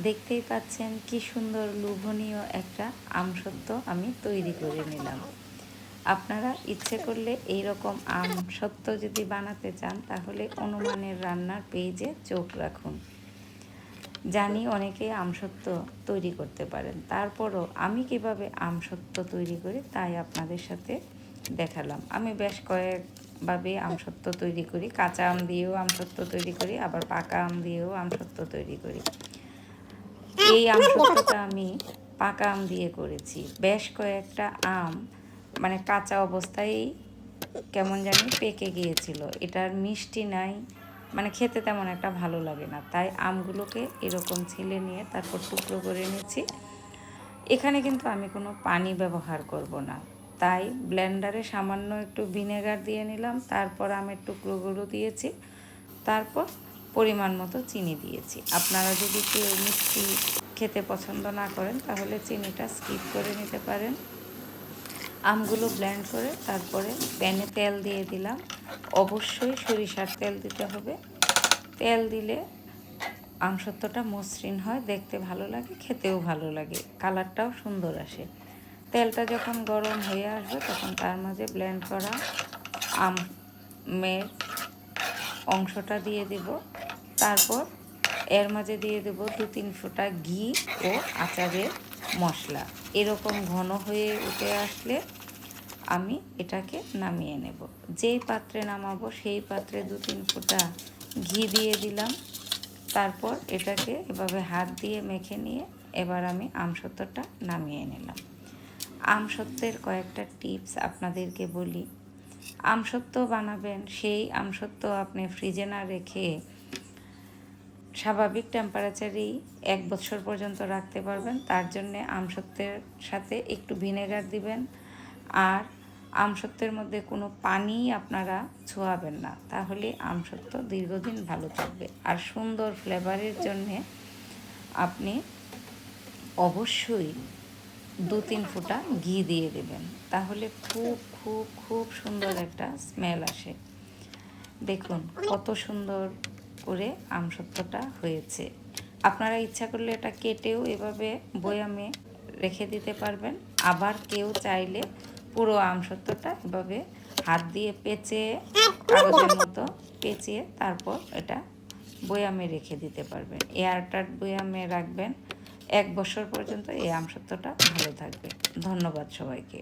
দেখতেই পাচ্ছেন কি সুন্দর লোভনীয় একটা আমসত্ত্ব আমি তৈরি করে নিলাম। আপনারা ইচ্ছে করলে এই রকম আমসত্ত্ব যদি বানাতে চান তাহলে অনুমানের রান্নার পেজে চোখ রাখুন। জানি অনেকে আমসত্ত্ব তৈরি করতে পারেন, তারপরও আমি কিভাবে আমসত্ত্ব তৈরি করি তাই আপনাদের সাথে দেখালাম। আমি বেশ কয়েকভাবে আমসত্ত্ব তৈরি করি, কাঁচা আম দিয়েও আমসত্ত্ব তৈরি করি, আবার পাকা আম দিয়েও আমসত্ত্ব তৈরি করি। এই আমসত্ত্বটা আমি পাকা আম দিয়ে করেছি। বেশ কয়েকটা আম মানে কাঁচা অবস্থায় কেমন জানি পেকে গিয়েছিল, এটার মিষ্টি নাই, মানে খেতে তেমন একটা ভালো লাগে না, তাই আমগুলোকে এরকম ছিলে নিয়ে তারপর টুকরো করে নিয়েছি। এখানে কিন্তু আমি কোনো পানি ব্যবহার করব না, তাই ব্লেন্ডারে সামান্য একটু ভিনেগার দিয়ে নিলাম, তারপর আমের টুকরোগুলো দিয়েছি, তারপর পরিমাণ মতো চিনি দিয়েছি। আপনারা যদি কেউ মিষ্টি খেতে পছন্দ না করেন তাহলে চিনিটা স্কিপ করে নিতে পারেন। আমগুলো ব্লেন্ড করে তারপরে প্যানে তেল দিয়ে দিলাম। অবশ্যই সরিষার তেল দিতে হবে। তেল দিলে আমসত্ত্বটা মসৃণ হয়, দেখতে ভালো লাগে, খেতেও ভালো লাগে, কালারটাও সুন্দর আসে। তেলটা যখন গরম হয়ে আসবে তখন তার মাঝে ব্লেন্ড করা আমের অংশটা দিয়ে দেব। তারপর এর মাঝে দিয়ে দেব 2-3 ফোঁটা ঘি ও আচারের মশলা। এরকম ঘন হয়ে উঠে আসলে আমি এটাকে নামিয়ে নেব। যেই পাত্রে নামাবো সেই পাত্রে 2-3 ফোঁটা ঘি দিয়ে দিলাম। তারপর এটাকে এভাবে হাত দিয়ে মেখে নিয়ে এবার আমি আমসত্ত্বটা নামিয়ে নিলাম। আমসত্ত্বের কয়েকটা টিপস আপনাদেরকে বলি। আমসত্ত্ব বানাবেন, সেই আমসত্ত্ব আপনি ফ্রিজে না রেখে স্বাভাবিক টেম্পারেচারেই 1 বছর পর্যন্ত রাখতে পারবেন। তার জন্যে আমসত্ত্বের সাথে একটু ভিনেগার দিবেন, আর আমসত্ত্বের মধ্যে কোনো পানি আপনারা ছোঁয়াবেন না, তাহলে আমসত্ত্ব দীর্ঘদিন ভালো থাকবে। আর সুন্দর ফ্লেভারের জন্যে আপনি অবশ্যই 2-3 ফোঁটা ঘি দিয়ে দেবেন, তাহলে খুব খুব খুব সুন্দর একটা স্মেল আসে। দেখুন কত সুন্দর করে আমসত্ত্বটা হয়েছে। আপনারা ইচ্ছা করলে এটা কেটেও এভাবে বয়ামে রেখে দিতে পারবেন। আবার কেউ চাইলে পুরো আমসত্ত্বটা এভাবে হাত দিয়ে পেঁচিয়ে, কাগজের মতো পেঁচিয়ে তারপর এটা বয়ামে রেখে দিতে পারবেন। এয়ারটাইট বয়ামে রাখবেন, 1 বছর পর্যন্ত এই আমসত্ত্বটা ভালো থাকবে। ধন্যবাদ সবাইকে।